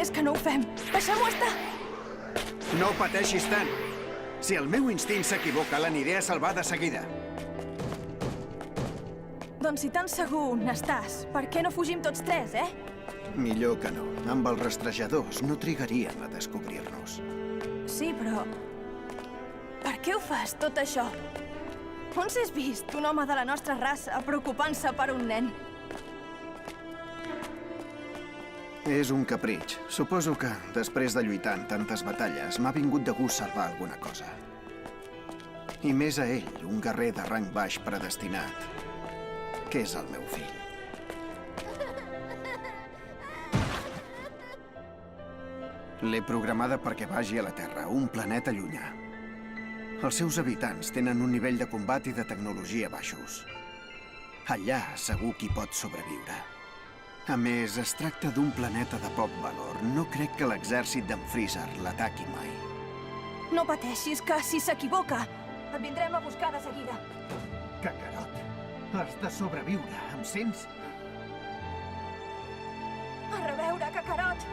més que no ho fem. Deixem-ho estar! No pateixis tant. Si el meu instint s'equivoca, l'aniré a salvar de seguida. Doncs si tan segur n'estàs, per què no fugim tots tres, eh? Millor que no. Amb els rastrejadors no trigarien a descobrir-nos. Sí, però... Per què ho fas, tot això? On s'has vist un home de la nostra raça preocupant-se per un nen? És un capritx. Suposo que, després de lluitar en tantes batalles, m'ha vingut de gust salvar alguna cosa. I més a ell, un guerrer de rang baix predestinat, que és el meu fill. L'he programada perquè vagi a la Terra, un planeta llunyà. Els seus habitants tenen un nivell de combat i de tecnologia baixos. Allà segur qui pot sobreviure. A més, es tracta d'un planeta de poc valor. No crec que l'exèrcit d'en Freezer l'ataqui mai. No pateixis, que si s'equivoca, et vindrem a buscar de seguida. Kakarot, has de sobreviure, em sents? A reveure, Kakarot!